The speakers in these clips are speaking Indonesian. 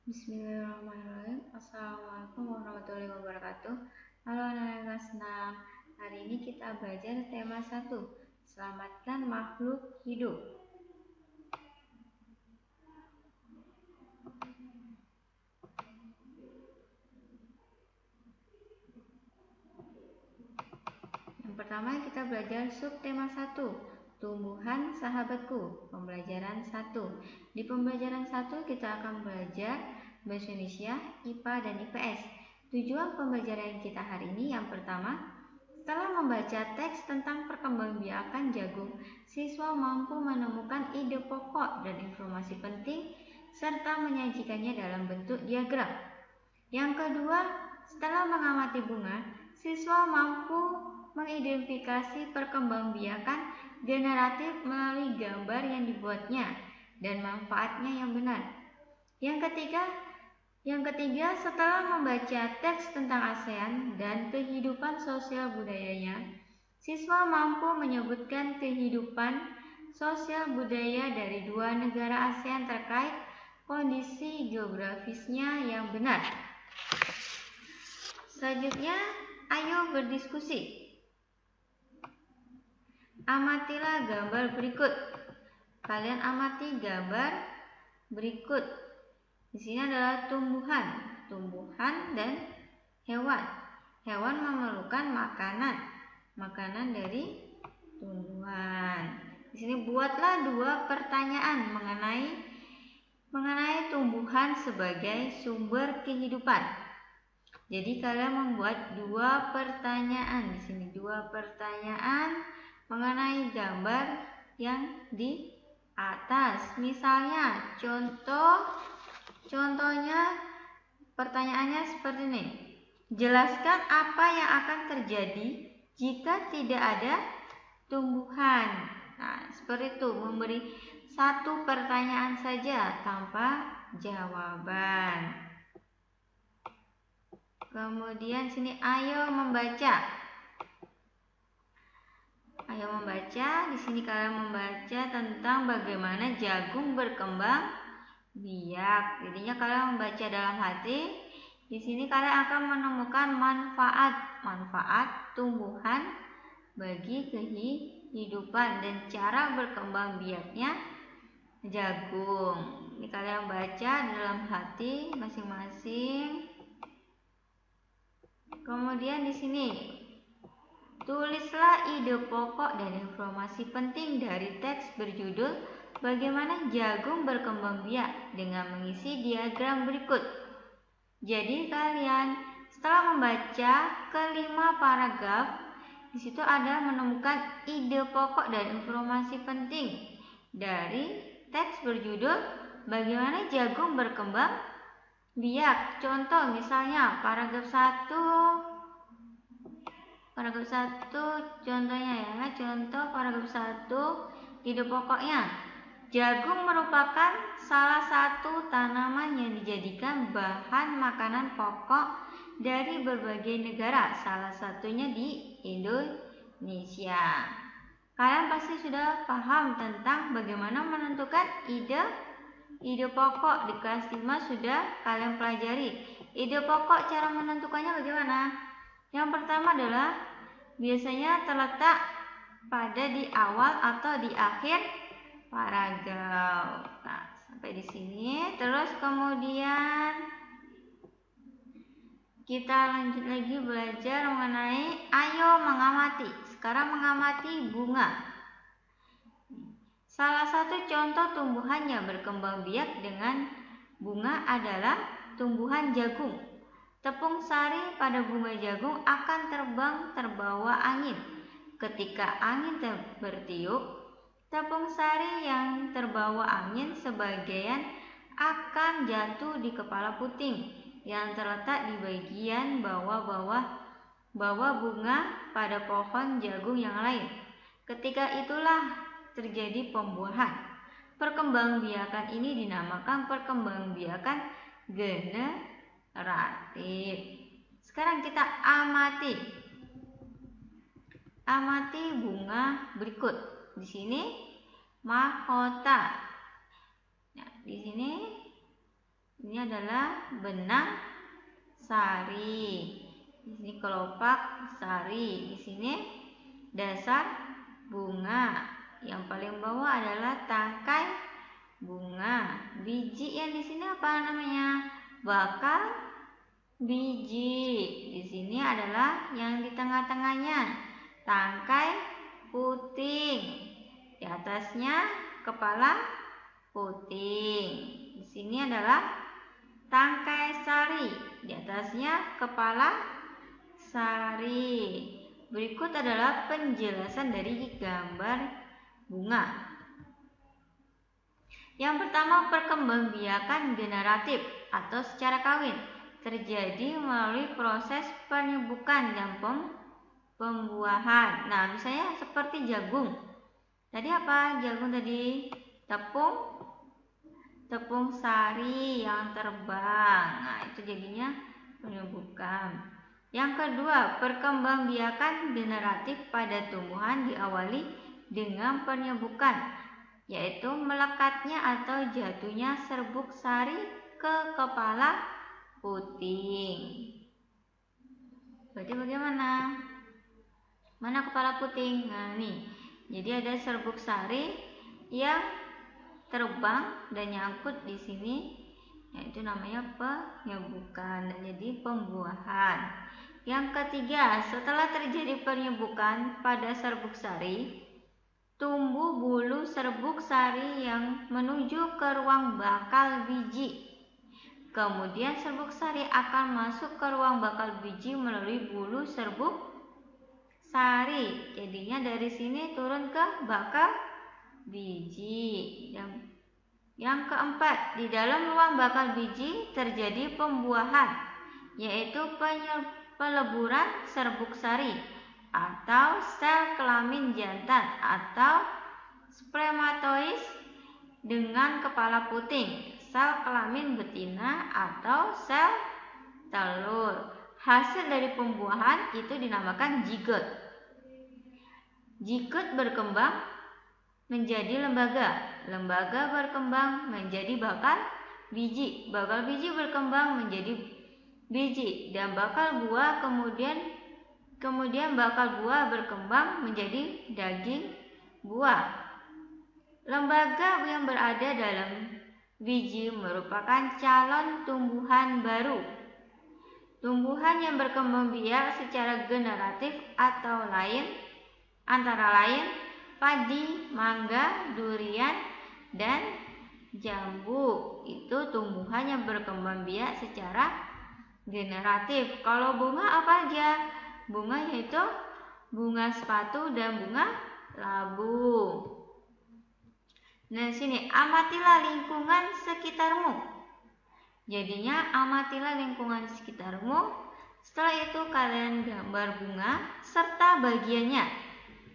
Bismillahirrahmanirrahim. Assalamualaikum warahmatullahi wabarakatuh. Halo anak kelas 6. Hari ini kita belajar tema 1. Selamatkan makhluk hidup. Yang pertama kita belajar subtema 1. Tumbuhan sahabatku. Pembelajaran 1. Di pembelajaran 1 kita akan belajar Bahasa Indonesia, IPA dan IPS. Tujuan pembelajaran kita hari ini yang pertama, setelah membaca teks tentang perkembangbiakan jagung, siswa mampu menemukan ide pokok dan informasi penting serta menyajikannya dalam bentuk diagram. Yang kedua, setelah mengamati bunga, siswa mampu mengidentifikasi perkembangbiakan generatif melalui gambar yang dibuatnya dan manfaatnya yang benar. Yang ketiga, setelah membaca teks tentang ASEAN dan kehidupan sosial budayanya, siswa mampu menyebutkan kehidupan sosial budaya dari dua negara ASEAN terkait kondisi geografisnya yang benar. Selanjutnya, ayo berdiskusi. Amatilah gambar berikut. Kalian amati gambar berikut. Di sini adalah tumbuhan dan hewan. Hewan memerlukan makanan dari tumbuhan. Di sini buatlah dua pertanyaan mengenai tumbuhan sebagai sumber kehidupan. Jadi kalian membuat dua pertanyaan di sini, dua pertanyaan mengenai gambar yang di atas. Misalnya contohnya pertanyaannya seperti ini. Jelaskan apa yang akan terjadi jika tidak ada tumbuhan. Nah, seperti itu, memberi satu pertanyaan saja tanpa jawaban. Kemudian sini ayo membaca. Di sini kalian membaca tentang bagaimana jagung berkembang biak. Jadinya kalian membaca dalam hati. Di sini kalian akan menemukan manfaat tumbuhan bagi kehidupan dan cara berkembang biaknya jagung. Ini kalian baca dalam hati masing-masing. Kemudian di sini tulislah ide pokok dan informasi penting dari teks berjudul Bagaimana Jagung Berkembang Biak dengan mengisi diagram berikut. Jadi kalian setelah membaca kelima paragraf, di situ ada menemukan ide pokok dan informasi penting dari teks berjudul Bagaimana Jagung Berkembang Biak. Contoh misalnya paragraf 1 contohnya ya. Contoh paragraf 1 ide pokoknya. Jagung merupakan salah satu tanaman yang dijadikan bahan makanan pokok dari berbagai negara, salah satunya di Indonesia. Kalian pasti sudah paham tentang bagaimana menentukan ide pokok. Di kelas 5 sudah kalian pelajari. Ide pokok cara menentukannya bagaimana? Yang pertama adalah biasanya terletak pada di awal atau di akhir paragraf. Nah, sampai di sini. Terus kemudian kita lanjut lagi belajar mengenai ayo mengamati. Sekarang mengamati bunga. Salah satu contoh tumbuhan yang berkembang biak dengan bunga adalah tumbuhan jagung. Tepung sari pada bunga jagung akan terbang terbawa angin. Ketika angin bertiup, tepung sari yang terbawa angin sebagian akan jatuh di kepala puting yang terletak di bagian bawah bunga pada pohon jagung yang lain. Ketika itulah terjadi pembuahan. Perkembangbiakan ini dinamakan perkembangbiakan generatif. Sekarang kita amati bunga berikut. Di sini mahkota. Nah, di Ini adalah benang sari. Di sini kelopak sari. Di sini dasar bunga. Yang paling bawah adalah tangkai bunga. Biji yang di sini apa namanya? Bakal biji. Di sini adalah yang di tengah-tengahnya, tangkai puting. Di atasnya kepala puting. Di sini adalah tangkai sari, di atasnya kepala sari. Berikut adalah penjelasan dari gambar bunga. Yang pertama, perkembangbiakan generatif atau secara kawin terjadi melalui proses penyubukan dan pembuahan. Nah, misalnya seperti jagung. Tadi apa? Jagung tadi tepung sari yang terbang. Nah, itu jadinya penyubukan. Yang kedua, perkembangbiakan generatif pada tumbuhan diawali dengan penyubukan, yaitu melekatnya atau jatuhnya serbuk sari ke kepala puting. Berarti bagaimana? Mana kepala puting? Nah, nih. Jadi ada serbuk sari yang terbang dan nyangkut di sini, yaitu namanya penyubukan dan jadi pembuahan. Yang ketiga, setelah terjadi penyubukan pada serbuk sari, tumbuh bulu serbuk sari yang menuju ke ruang bakal biji. Kemudian serbuk sari akan masuk ke ruang bakal biji melalui bulu serbuk sari. Jadinya dari sini turun ke bakal biji. Yang keempat, di dalam ruang bakal biji terjadi pembuahan, yaitu peleburan serbuk sari atau sel kelamin jantan atau spermatoid dengan kepala puting, sel kelamin betina atau sel telur. Hasil dari pembuahan itu dinamakan zigot. Zigot berkembang menjadi lembaga, lembaga berkembang menjadi bakal biji, bakal biji berkembang menjadi biji, dan bakal buah kemudian bakal buah berkembang menjadi daging buah. Lembaga yang berada dalam biji merupakan calon tumbuhan baru. Tumbuhan yang berkembang biak secara generatif antara lain padi, mangga, durian, dan jambu. Itu tumbuhan yang berkembang biak secara generatif. Kalau bunga apa aja? Bunga yaitu bunga sepatu dan bunga labu. Nah, sini amatilah lingkungan sekitarmu. Jadinya amatilah lingkungan sekitarmu. Setelah itu kalian gambar bunga serta bagiannya.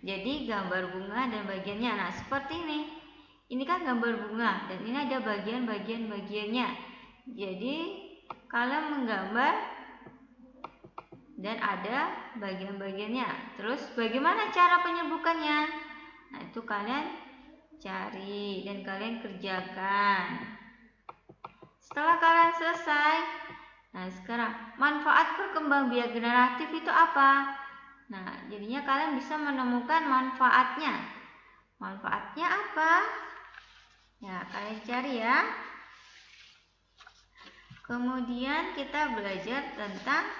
Jadi gambar bunga dan bagiannya. Nah, seperti ini. Ini kan gambar bunga dan ini ada bagian-bagiannya. Jadi kalian menggambar dan ada bagian-bagiannya. Terus bagaimana cara penyubukannya? Nah, itu kalian cari dan kalian kerjakan. Setelah kalian selesai, nah sekarang manfaat perkembangbiak generatif itu apa? Nah, jadinya kalian bisa menemukan manfaatnya. Manfaatnya apa? Ya, kalian cari ya. Kemudian kita belajar tentang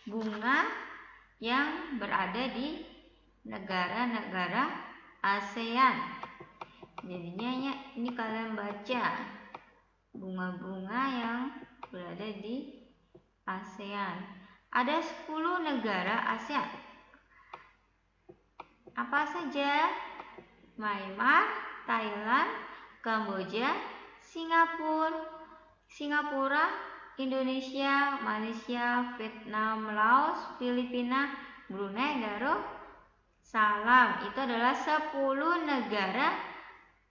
bunga yang berada di negara-negara ASEAN. Jadinya ini kalian baca bunga-bunga yang berada di ASEAN. Ada 10 negara ASEAN. Apa saja? Myanmar, Thailand, Kamboja, Singapura, Indonesia, Malaysia, Vietnam, Laos, Filipina, Brunei Darussalam. Itu adalah 10 negara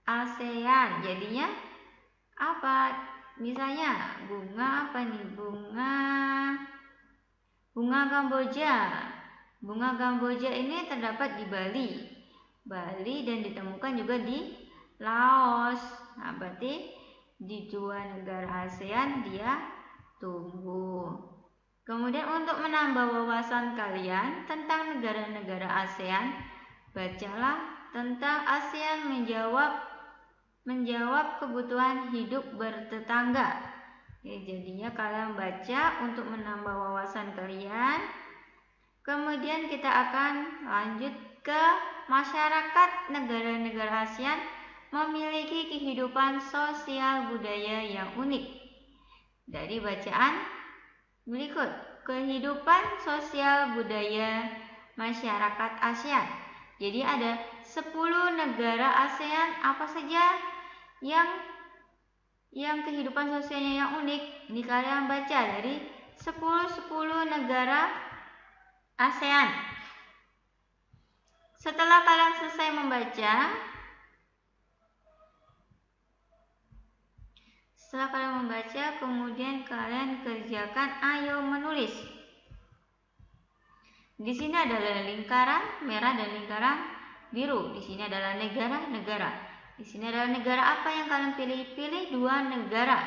ASEAN. Jadinya apa? Misalnya bunga apa nih? Bunga Kamboja. Bunga Kamboja ini terdapat di Bali dan ditemukan juga di Laos. Nah, berarti di 2 negara ASEAN dia tumbuh. Kemudian untuk menambah wawasan kalian tentang negara-negara ASEAN, bacalah tentang ASEAN menjawab kebutuhan hidup bertetangga. Jadinya kalian baca untuk menambah wawasan kalian. Kemudian kita akan lanjut ke masyarakat negara-negara ASEAN memiliki kehidupan sosial budaya yang unik. Dari bacaan berikut, kehidupan sosial budaya masyarakat ASEAN. Jadi ada 10 negara ASEAN apa saja yang kehidupan sosialnya yang unik. Ini kalian baca dari 10 negara ASEAN. Setelah kalian selesai membaca, kemudian kalian kerjakan ayo menulis. Di sini adalah lingkaran merah dan lingkaran biru. Di sini adalah negara-negara. Di sini adalah negara apa yang kalian pilih 2 negara.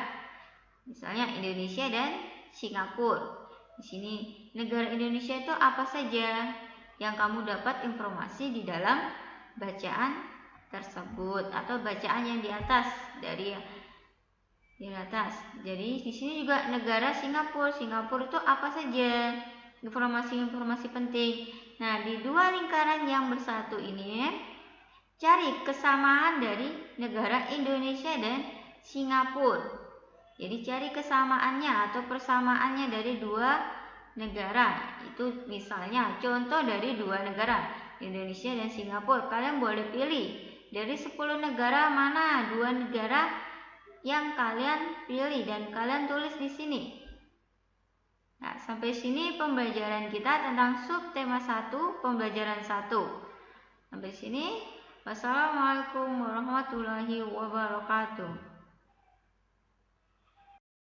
Misalnya Indonesia dan Singapura. Di sini negara Indonesia itu apa saja yang kamu dapat informasi di dalam bacaan tersebut atau bacaan yang di atas Jadi di sini juga negara Singapura. Singapura itu apa saja informasi-informasi penting. Nah, di 2 lingkaran yang bersatu ini cari kesamaan dari negara Indonesia dan Singapura. Jadi cari kesamaannya atau persamaannya dari 2 negara. Itu misalnya contoh dari 2 negara, Indonesia dan Singapura. Kalian boleh pilih dari 10 negara mana 2 negara yang kalian pilih dan kalian tulis di sini. Nah, sampai sini pembelajaran kita tentang subtema 1, pembelajaran 1. Sampai sini. Wassalamualaikum warahmatullahi wabarakatuh.